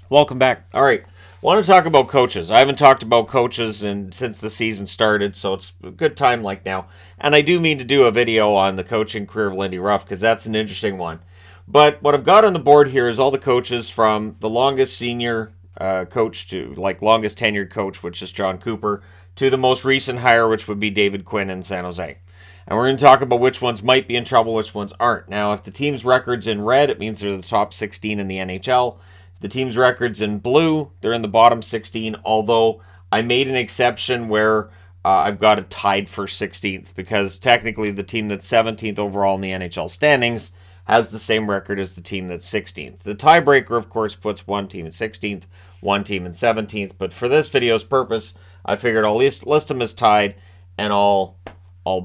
Welcome back. All right. Want to talk about coaches. I haven't talked about coaches since the season started, so it's a good time like now. And I do mean to do a video on the coaching career of Lindy Ruff because that's an interesting one. But what I've got on the board here is all the coaches from the longest senior coach to longest tenured coach, which is John Cooper, to the most recent hire, which would be David Quinn in San Jose. And we're going to talk about which ones might be in trouble, which ones aren't. Now, if the team's record's in red, it means they're the top 16 in the NHL. The team's record's in blue, they're in the bottom 16, although I made an exception where I've got it tied for 16th, because technically the team that's 17th overall in the NHL standings has the same record as the team that's 16th. The tiebreaker, of course, puts one team at 16th, one team in 17th, but for this video's purpose, I figured I'll list them as tied, and I'll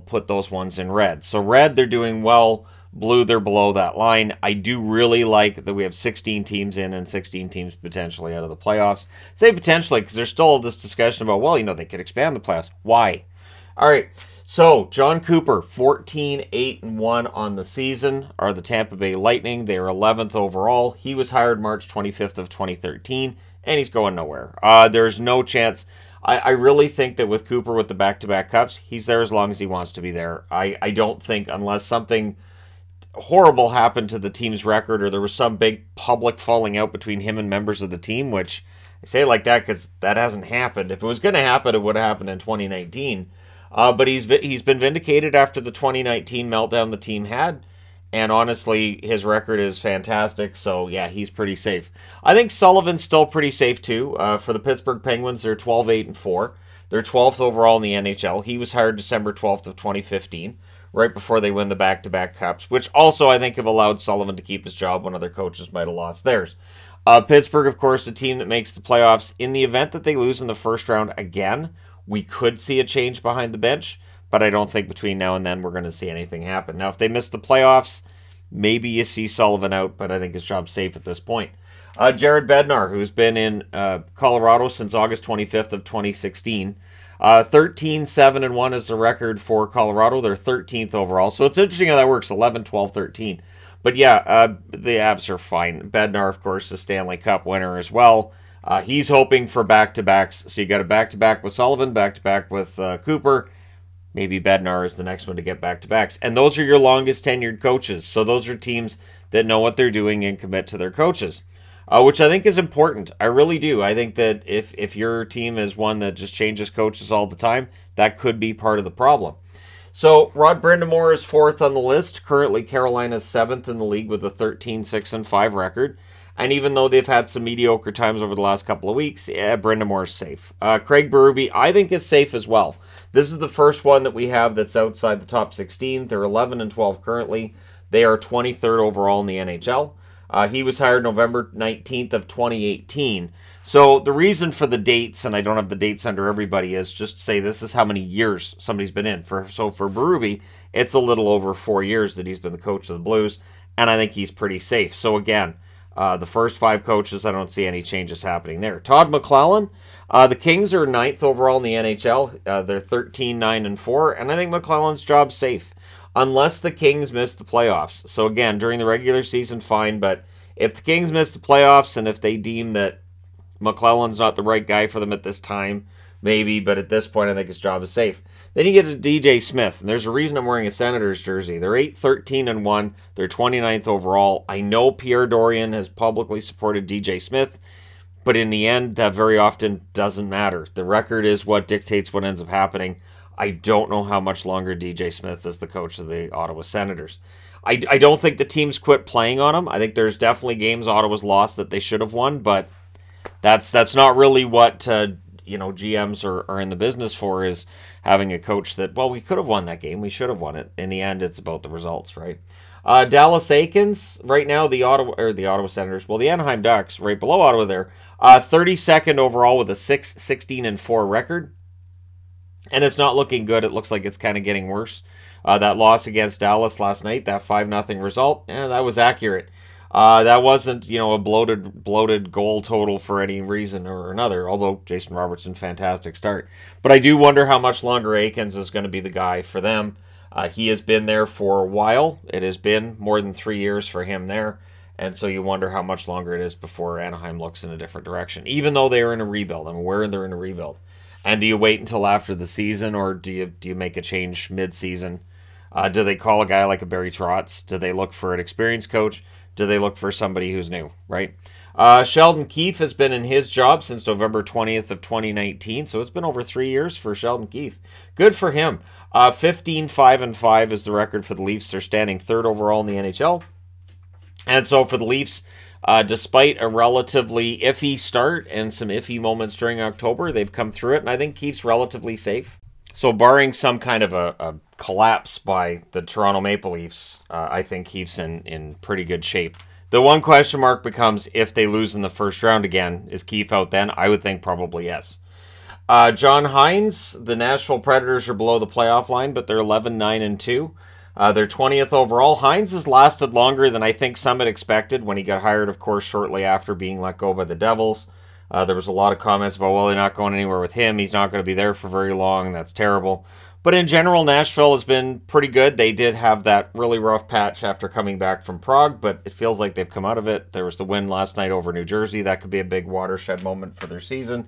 put those ones in red. So red, they're doing well. Blue, they're below that line. I do really like that we have 16 teams in and 16 teams potentially out of the playoffs. Say potentially because there's still this discussion about, well, they could expand the playoffs. Why? All right, so John Cooper, 14-8-1 on the season, are the Tampa Bay Lightning. They are 11th overall. He was hired March 25th of 2013, and he's going nowhere. There's no chance. I really think that with Cooper, with the back-to-back cups, he's there as long as he wants to be there. I don't think, unless something horrible happened to the team's record or there was some big public falling out between him and members of the team, which I say like that because that hasn't happened. If it was going to happen, it would have happened in 2019. But he's been vindicated after the 2019 meltdown the team had, and honestly, his record is fantastic. So yeah, he's pretty safe. I think Sullivan's still pretty safe too. For the Pittsburgh Penguins, they're 12-8-4. They're 12th overall in the NHL. He was hired December 12th of 2015. Right before they win the back-to-back cups, which also I think have allowed Sullivan to keep his job when other coaches might have lost theirs. Pittsburgh, of course, a team that makes the playoffs. In the event that they lose in the first round again, we could see a change behind the bench, but I don't think between now and then we're going to see anything happen. Now, if they miss the playoffs, maybe you see Sullivan out, but I think his job's safe at this point. Jared Bednar, who's been in Colorado since August 25th of 2016, 13-7-1 is the record for Colorado. They're 13th overall. So it's interesting how that works, 11, 12, 13. But yeah, the Abs are fine. Bednar, of course, the Stanley Cup winner as well. He's hoping for back-to-backs. So you got a back-to-back with Sullivan, back-to-back with Cooper. Maybe Bednar is the next one to get back-to-backs. And those are your longest tenured coaches. So those are teams that know what they're doing and commit to their coaches. Which I think is important. I really do. I think that if your team is one that just changes coaches all the time, that could be part of the problem. So Rod Brind'Amour is 4th on the list. Currently, Carolina's 7th in the league with a 13-6-5 record. And even though they've had some mediocre times over the last couple of weeks, Brind'Amour is safe. Craig Berube, I think, is safe as well. This is the first one that we have that's outside the top 16. They're 11-12 currently. They are 23rd overall in the NHL. He was hired November 19th of 2018. So the reason for the dates, and I don't have the dates under everybody, is just to say this is how many years somebody's been in. So for Berube, it's a little over 4 years that he's been the coach of the Blues, and I think he's pretty safe. So again, the first 5 coaches, I don't see any changes happening there. Todd McLellan, the Kings are 9th overall in the NHL. They're 13-9-4, and I think McClellan's job's safe. Unless the Kings miss the playoffs. So again, during the regular season, fine. But if the Kings miss the playoffs and if they deem that McClellan's not the right guy for them at this time, maybe. But at this point, I think his job is safe. Then you get to DJ Smith. And there's a reason I'm wearing a Senators jersey. They're 8-13-1. They're 29th overall. I know Pierre Dorion has publicly supported DJ Smith. But in the end, that very often doesn't matter. The record is what dictates what ends up happening. I don't know how much longer DJ Smith is the coach of the Ottawa Senators. I don't think the teams quit playing on him. I think there's definitely games Ottawa's lost that they should have won, but that's not really what GMs are in the business for, is having a coach that, well, we could have won that game, we should have won it. In the end, it's about the results, right? Dallas Eakins, right now the Ottawa Senators, well, the Anaheim Ducks, right below Ottawa there, 32nd overall with a 6-16-4 record. And it's not looking good. It looks like it's kind of getting worse. That loss against Dallas last night, that 5-0 result, that was accurate. That wasn't, a bloated goal total for any reason or another, although Jason Robertson, fantastic start. But I do wonder how much longer Eakins is going to be the guy for them. He has been there for a while. It has been more than 3 years for him there. And so you wonder how much longer it is before Anaheim looks in a different direction, even though they are in a rebuild. I'm aware they're in a rebuild. And do you wait until after the season, or do you make a change mid-season? Do they call a guy like a Barry Trotz? Do they look for an experienced coach? Do they look for somebody who's new, right? Sheldon Keefe has been in his job since November 20th of 2019, so it's been over 3 years for Sheldon Keefe. Good for him. 15-5-5 is the record for the Leafs. They're standing third overall in the NHL. And so for the Leafs, despite a relatively iffy start and some iffy moments during October, they've come through it, and I think Keefe's relatively safe. So barring some kind of a collapse by the Toronto Maple Leafs, I think Keefe's in pretty good shape. The one question mark becomes if they lose in the first round again. Is Keefe out then? I would think probably yes. John Hines, the Nashville Predators are below the playoff line, but they're 11-9-2. They're 20th overall. Hines has lasted longer than I think some had expected when he got hired, of course, shortly after being let go by the Devils. There was a lot of comments about, well, they're not going anywhere with him. He's not going to be there for very long. That's terrible. But in general, Nashville has been pretty good. They did have that really rough patch after coming back from Prague, but it feels like they've come out of it. There was the win last night over New Jersey. That could be a big watershed moment for their season.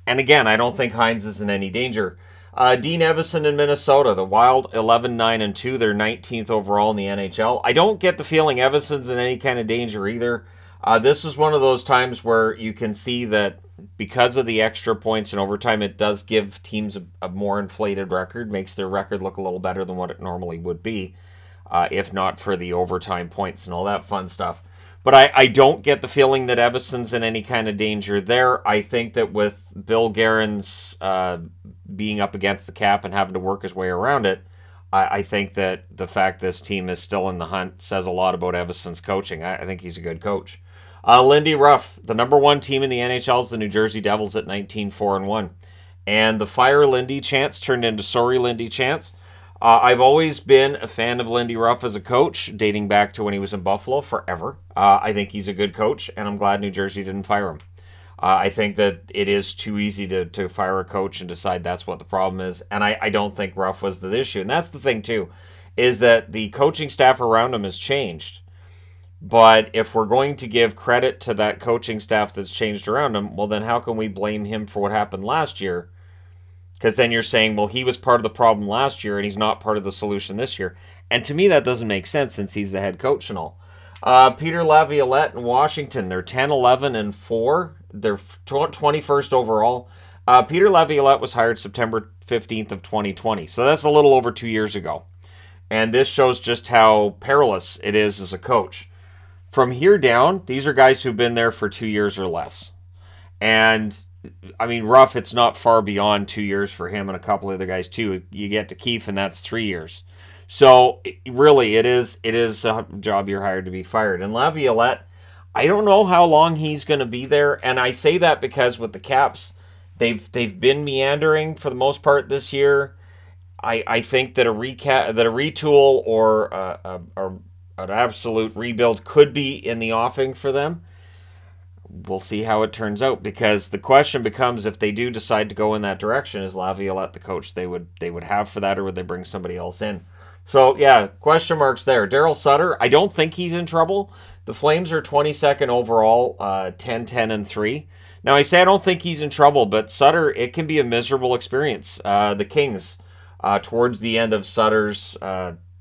And again, I don't think Hines is in any danger. Dean Evason in Minnesota, the Wild, 11-9-2. They're 19th overall in the NHL. I don't get the feeling Evason's in any kind of danger either. This is one of those times where you can see that because of the extra points in overtime, it does give teams a more inflated record, makes their record look a little better than what it normally would be, if not for the overtime points and all that fun stuff. But I don't get the feeling that Evason's in any kind of danger there. I think that with Bill Guerin's being up against the cap and having to work his way around it, I think that the fact this team is still in the hunt says a lot about Evason's coaching. I think he's a good coach. Lindy Ruff, the number one team in the NHL is the New Jersey Devils at 19-4-1. And the Fire Lindy chants turned into Sorry Lindy chants. I've always been a fan of Lindy Ruff as a coach, dating back to when he was in Buffalo forever. I think he's a good coach, and I'm glad New Jersey didn't fire him. I think that it is too easy to fire a coach and decide that's what the problem is, and I don't think Ruff was the issue. And that's the thing, too, is that the coaching staff around him has changed. But if we're going to give credit to that coaching staff that's changed around him, well, then how can we blame him for what happened last year? Because then you're saying, well, he was part of the problem last year and he's not part of the solution this year. And to me, that doesn't make sense since he's the head coach and all. Peter Laviolette in Washington, they're 10-11-4. They're 21st overall. Peter Laviolette was hired September 15th of 2020. So that's a little over 2 years ago. And this shows just how perilous it is as a coach. From here down, these are guys who've been there for 2 years or less. And, I mean, Ruff, it's not far beyond 2 years for him and a couple other guys, too. You get to Keefe, and that's 3 years. So, really, it is a job you're hired to be fired. And Laviolette, I don't know how long he's going to be there. And I say that because with the Caps, they've been meandering for the most part this year. I think that a retool or an absolute rebuild could be in the offing for them. We'll see how it turns out, because the question becomes, if they do decide to go in that direction, is Laviolette the coach they would have for that, or would they bring somebody else in? So, yeah, question marks there. Daryl Sutter, I don't think he's in trouble. The Flames are 22nd overall, 10-10-3. Now, I say I don't think he's in trouble, but Sutter, it can be a miserable experience. The Kings, towards the end of Sutter's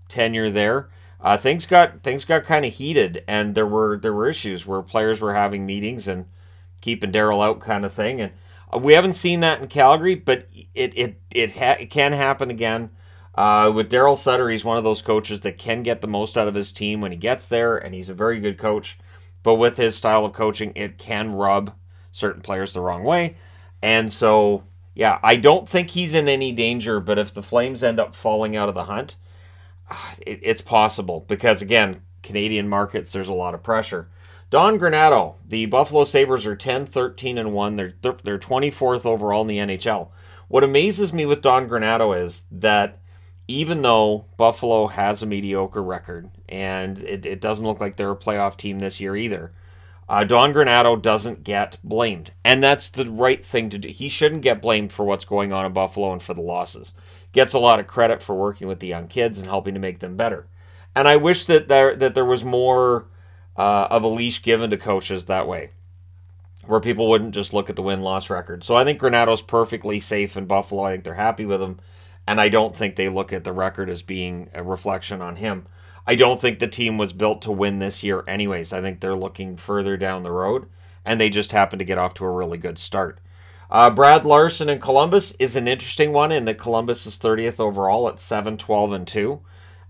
tenure there, things got kind of heated, and there were issues where players were having meetings and keeping Daryl out, kind of thing. And we haven't seen that in Calgary, but it can happen again. With Daryl Sutter, he's one of those coaches that can get the most out of his team when he gets there, and he's a very good coach. But with his style of coaching, it can rub certain players the wrong way. And so, yeah, I don't think he's in any danger, but if the Flames end up falling out of the hunt, it's possible, because, again, Canadian markets, there's a lot of pressure. Don Granato, the Buffalo Sabres are 10-13-1. They're 24th overall in the NHL. What amazes me with Don Granato is that even though Buffalo has a mediocre record, and it doesn't look like they're a playoff team this year either, Don Granato doesn't get blamed. And that's the right thing to do. He shouldn't get blamed for what's going on in Buffalo and for the losses. Gets a lot of credit for working with the young kids and helping to make them better. And I wish that there was more of a leash given to coaches that way, where people wouldn't just look at the win-loss record. So I think Granato's perfectly safe in Buffalo. I think they're happy with him, and I don't think they look at the record as being a reflection on him. I don't think the team was built to win this year anyways. I think they're looking further down the road, and they just happen to get off to a really good start. Brad Larson in Columbus is an interesting one in that Columbus is 30th overall at 7-12-2.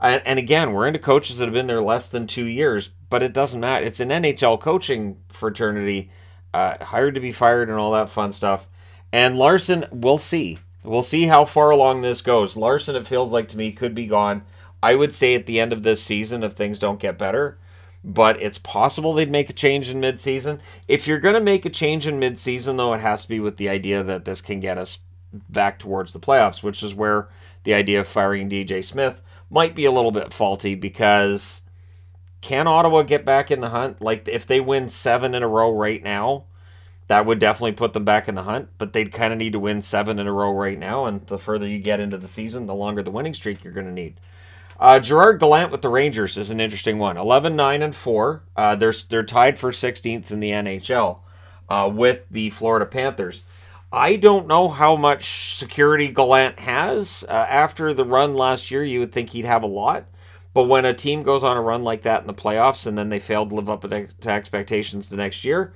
And again, we're into coaches that have been there less than 2 years, but it doesn't matter. It's an NHL coaching fraternity, hired to be fired and all that fun stuff. And Larson, we'll see. We'll see how far along this goes. Larson, it feels like to me, could be gone. I would say at the end of this season if things don't get better. But it's possible they'd make a change in midseason. If you're going to make a change in midseason, though, it has to be with the idea that this can get us back towards the playoffs, which is where the idea of firing DJ Smith might be a little bit faulty, because can Ottawa get back in the hunt? Like, if they win 7 in a row right now, that would definitely put them back in the hunt, but they'd kind of need to win 7 in a row right now, and the further you get into the season, the longer the winning streak you're going to need. Gerard Gallant with the Rangers is an interesting one. 11-9-4. They're tied for 16th in the NHL with the Florida Panthers. I don't know how much security Gallant has. After the run last year, you would think he'd have a lot. But when a team goes on a run like that in the playoffs and then they fail to live up to expectations the next year,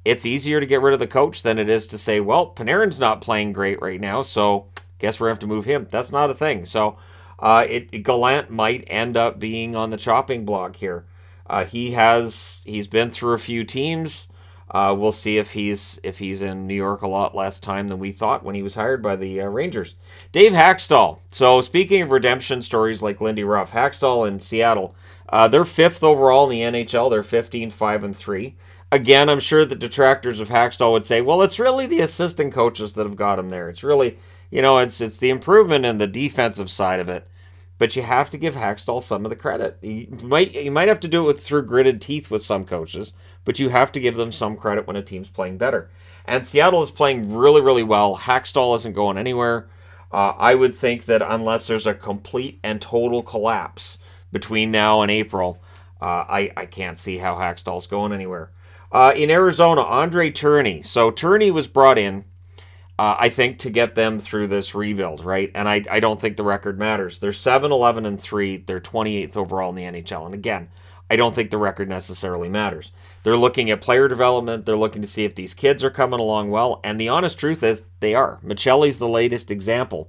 it's easier to get rid of the coach than it is to say, well, Panarin's not playing great right now, so guess we're going to have to move him. That's not a thing. So Gallant might end up being on the chopping block here. He's been through a few teams. We'll see if he's in New York a lot less time than we thought when he was hired by the Rangers. Dave Hackstall. So speaking of redemption stories like Lindy Ruff, Hackstall in Seattle, they're 5th overall in the NHL. They're 15-5-3. Again, I'm sure the detractors of Hackstall would say, well, it's really the assistant coaches that have got him there. It's really, it's the improvement in the defensive side of it. But you have to give Hackstall some of the credit. You might have to do it through gritted teeth with some coaches, but you have to give them some credit when a team's playing better. And Seattle is playing really, really well. Hackstall isn't going anywhere. I would think that unless there's a complete and total collapse between now and April, I can't see how Hackstall's going anywhere. In Arizona, Andre Tourigny. So Tourigny was brought in, I think, to get them through this rebuild, right? And I don't think the record matters. They're 7-11-3. They're 28th overall in the NHL. And again, I don't think the record necessarily matters. They're looking at player development. They're looking to see if these kids are coming along well. And the honest truth is they are. Michelli's the latest example.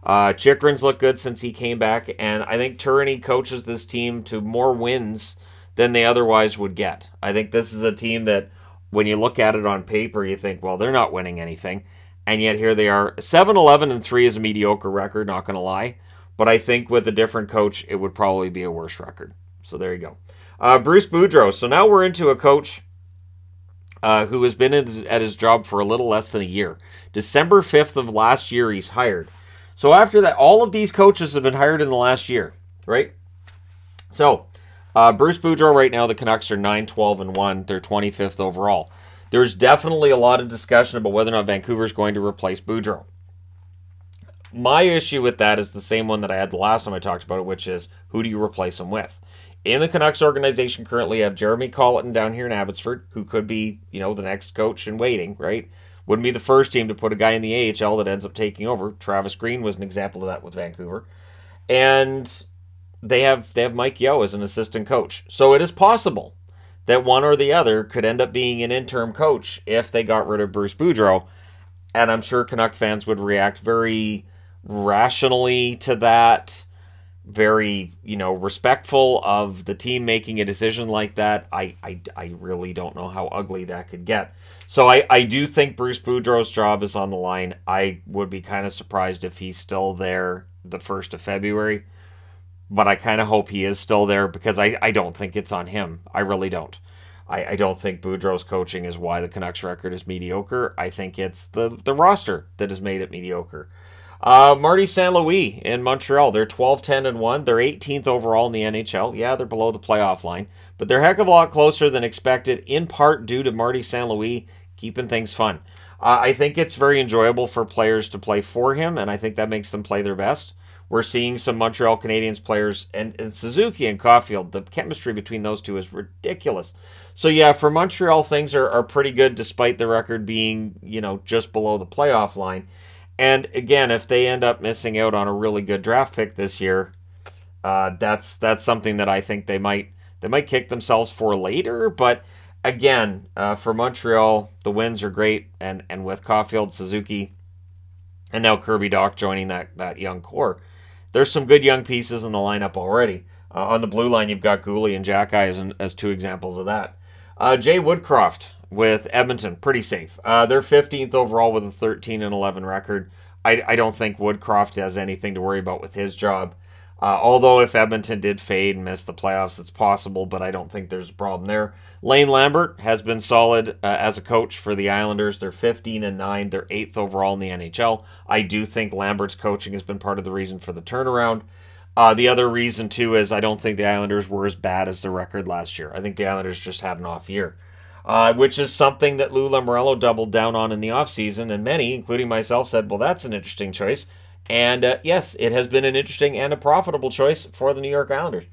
Chikrin's looked good since he came back. And I think Tourigny coaches this team to more wins than they otherwise would get. I think this is a team that when you look at it on paper, you think, well, they're not winning anything. And yet here they are. 7-11-3 is a mediocre record, not going to lie. But I think with a different coach, it would probably be a worse record. So there you go. Bruce Boudreau. So now we're into a coach who has been at his job for a little less than a year. December 5th of last year, he's hired. So after that, all of these coaches have been hired in the last year, right? So Bruce Boudreau right now, the Canucks are 9-12-1. They're 25th overall. There's definitely a lot of discussion about whether or not Vancouver's going to replace Boudreau. My issue with that is the same one that I had the last time I talked about it, which is who do you replace him with? In the Canucks organization currently, you have Jeremy Colleton down here in Abbotsford, who could be, the next coach in waiting, right? Wouldn't be the first team to put a guy in the AHL that ends up taking over. Travis Green was an example of that with Vancouver. And they have Mike Yeo as an assistant coach. So it is possible that one or the other could end up being an interim coach if they got rid of Bruce Boudreau. And I'm sure Canuck fans would react very rationally to that, very, respectful of the team making a decision like that. I really don't know how ugly that could get. So I do think Bruce Boudreau's job is on the line. I would be kind of surprised if he's still there the 1st of February. But I kind of hope he is still there because I don't think it's on him. I really don't. I don't think Boudreau's coaching is why the Canucks record is mediocre. I think it's the roster that has made it mediocre. Marty St. Louis in Montreal. They're 12-10-1. They're 18th overall in the NHL. Yeah, they're below the playoff line. But they're a heck of a lot closer than expected, in part due to Marty St. Louis keeping things fun. I think it's very enjoyable for players to play for him, and I think that makes them play their best. We're seeing some Montreal Canadiens players, and Suzuki and Caulfield, the chemistry between those two is ridiculous. So yeah, for Montreal, things are pretty good despite the record being, just below the playoff line. And again, if they end up missing out on a really good draft pick this year, that's something that I think they might kick themselves for later. But again, for Montreal, the wins are great, and with Caulfield, Suzuki, and now Kirby Dach joining that young core, there's some good young pieces in the lineup already. On the blue line, you've got Gooley and Jack-Eye as two examples of that. Jay Woodcroft with Edmonton, pretty safe. They're 15th overall with a 13-11 record. I don't think Woodcroft has anything to worry about with his job. Although if Edmonton did fade and miss the playoffs, it's possible, but I don't think there's a problem there. Lane Lambert has been solid as a coach for the Islanders. They're 15-9. They're 8th overall in the NHL. I do think Lambert's coaching has been part of the reason for the turnaround. The other reason, too, is I don't think the Islanders were as bad as the record last year. I think the Islanders just had an off year, which is something that Lou Lamoriello doubled down on in the offseason, and many, including myself, said, well, that's an interesting choice. And yes, it has been an interesting and a profitable choice for the New York Islanders.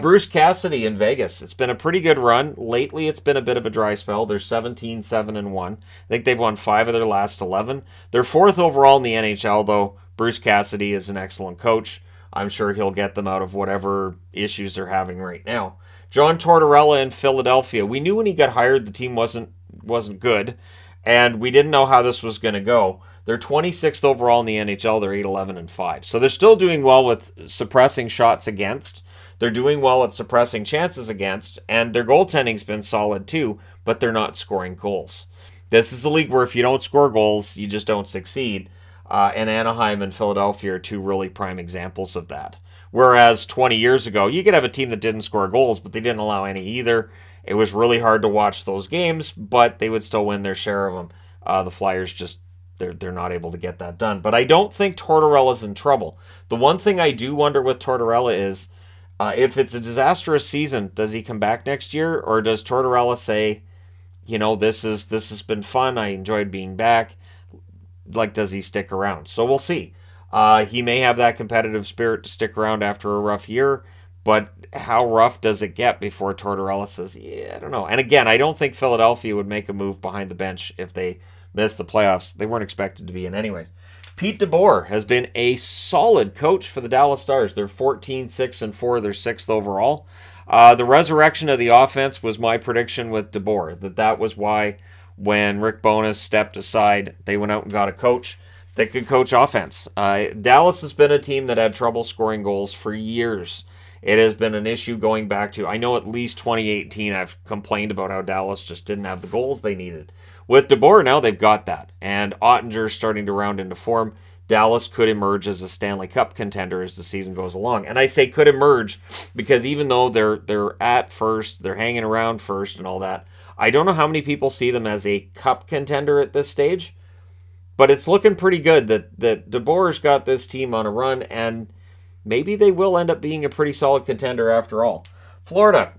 Bruce Cassidy in Vegas. It's been a pretty good run. Lately, it's been a bit of a dry spell. They're 17-7-1. I think they've won 5 of their last 11. They're 4th overall in the NHL, though. Bruce Cassidy is an excellent coach. I'm sure he'll get them out of whatever issues they're having right now. John Tortorella in Philadelphia. We knew when he got hired the team wasn't good, and we didn't know how this was going to go. They're 26th overall in the NHL. They're 8-11-5. So they're still doing well with suppressing shots against. They're doing well at suppressing chances against. And their goaltending's been solid too, but they're not scoring goals. This is a league where if you don't score goals, you just don't succeed. And Anaheim and Philadelphia are two really prime examples of that. Whereas 20 years ago, you could have a team that didn't score goals, but they didn't allow any either. It was really hard to watch those games, but they would still win their share of them. The Flyers just... They're not able to get that done. But I don't think Tortorella's in trouble. The one thing I do wonder with Tortorella is, if it's a disastrous season, does he come back next year? Or does Tortorella say, this has been fun, I enjoyed being back? Like, does he stick around? So we'll see. He may have that competitive spirit to stick around after a rough year, but how rough does it get before Tortorella says, yeah, I don't know. And again, I don't think Philadelphia would make a move behind the bench if they missed the playoffs. They weren't expected to be in anyways. Pete DeBoer has been a solid coach for the Dallas Stars. They're 14-6-4. They're 6th overall. The resurrection of the offense was my prediction with DeBoer. That was why when Rick Bowness stepped aside, they went out and got a coach that could coach offense. Dallas has been a team that had trouble scoring goals for years. It has been an issue going back to, I know at least 2018, I've complained about how Dallas just didn't have the goals they needed. With DeBoer, now they've got that. And Ottinger's starting to round into form. Dallas could emerge as a Stanley Cup contender as the season goes along. And I say could emerge because even though they're at first, they're hanging around first and all that, I don't know how many people see them as a Cup contender at this stage. But it's looking pretty good that DeBoer's got this team on a run, and maybe they will end up being a pretty solid contender after all. Florida,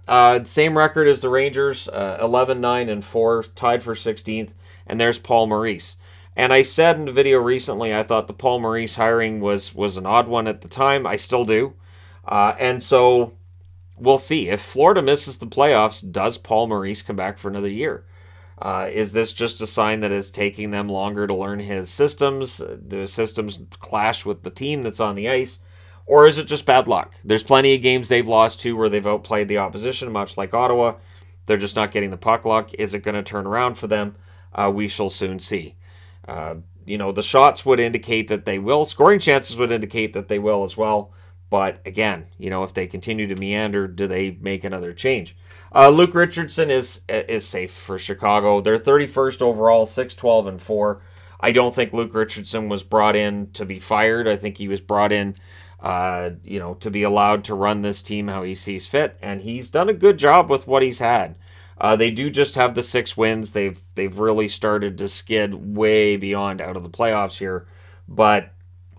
same record as the Rangers, 11-9-4, tied for 16th, and there's Paul Maurice. And I said in the video recently, I thought the Paul Maurice hiring was an odd one at the time. I still do. And so we'll see. If Florida misses the playoffs, does Paul Maurice come back for another year? Is this just a sign that it's taking them longer to learn his systems? Do his systems clash with the team that's on the ice? Or is it just bad luck? There's plenty of games they've lost to where they've outplayed the opposition, much like Ottawa. They're just not getting the puck luck. Is it going to turn around for them? We shall soon see. The shots would indicate that they will. Scoring chances would indicate that they will as well. But again, if they continue to meander, do they make another change? Luke Richardson is safe for Chicago. They're 31st overall, 6-12-4. I don't think Luke Richardson was brought in to be fired. I think he was brought in to be allowed to run this team how he sees fit, and he's done a good job with what he's had. They do just have the 6 wins. They've really started to skid way beyond out of the playoffs here, but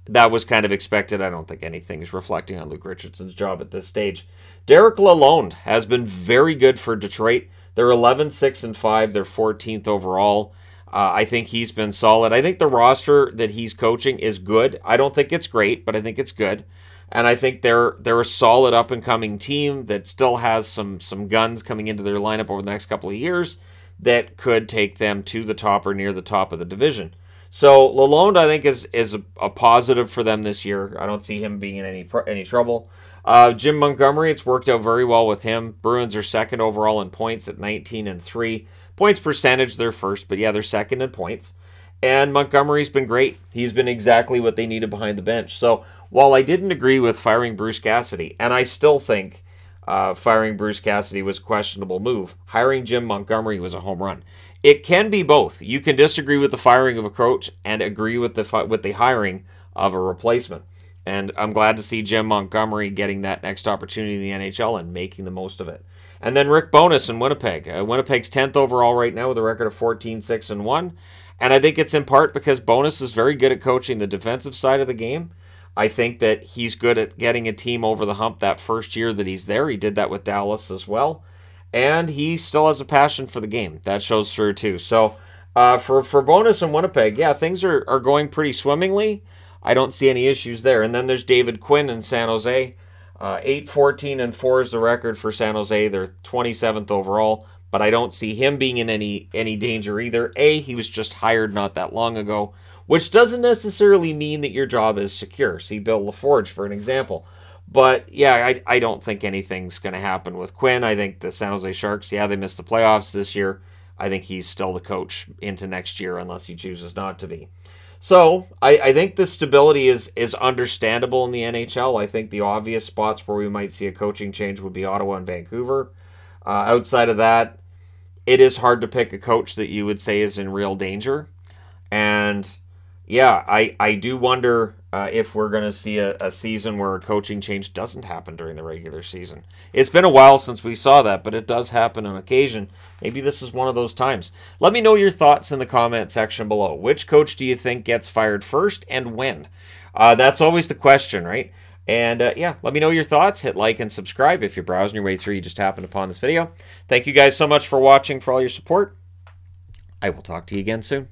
that was kind of expected. I don't think anything is reflecting on Luke Richardson's job at this stage. Derek Lalonde has been very good for Detroit. They're 11-6-5. They're 14th overall. I think he's been solid. I think the roster that he's coaching is good. I don't think it's great, but I think it's good. And I think they're a solid up-and-coming team that still has some guns coming into their lineup over the next couple of years that could take them to the top or near the top of the division. So Lalonde, I think, is a positive for them this year. I don't see him being in any trouble. Jim Montgomery, it's worked out very well with him. Bruins are second overall in points at 19-3. Points percentage, they're first, but yeah, they're second in points. And Montgomery's been great. He's been exactly what they needed behind the bench. So while I didn't agree with firing Bruce Cassidy, and I still think firing Bruce Cassidy was a questionable move, hiring Jim Montgomery was a home run. It can be both. You can disagree with the firing of a coach and agree with the hiring of a replacement. And I'm glad to see Jim Montgomery getting that next opportunity in the NHL and making the most of it. And then Rick Bowness in Winnipeg. Winnipeg's 10th overall right now with a record of 14-6-1. And I think it's in part because Bowness is very good at coaching the defensive side of the game. I think that he's good at getting a team over the hump that first year that he's there. He did that with Dallas as well. And he still has a passion for the game. That shows through too. So for Bowness in Winnipeg, yeah, things are going pretty swimmingly. I don't see any issues there. And then there's David Quinn in San Jose. 8-14-4 is the record for San Jose. They're 27th overall, but I don't see him being in any danger either. He was just hired not that long ago, which doesn't necessarily mean that your job is secure. See Bill LaForge for an example. But yeah, I don't think anything's going to happen with Quinn. I think the San Jose Sharks, yeah, they missed the playoffs this year. I think he's still the coach into next year unless he chooses not to be. So I think the stability is understandable in the NHL. I think the obvious spots where we might see a coaching change would be Ottawa and Vancouver. Outside of that, it is hard to pick a coach that you would say is in real danger. And yeah, I do wonder if we're going to see a season where a coaching change doesn't happen during the regular season. It's been a while since we saw that, but it does happen on occasion. Maybe this is one of those times. Let me know your thoughts in the comment section below. Which coach do you think gets fired first and when? That's always the question, right? And yeah, let me know your thoughts. Hit like and subscribe if you're browsing your way through. You just happened upon this video. Thank you guys so much for watching, for all your support. I will talk to you again soon.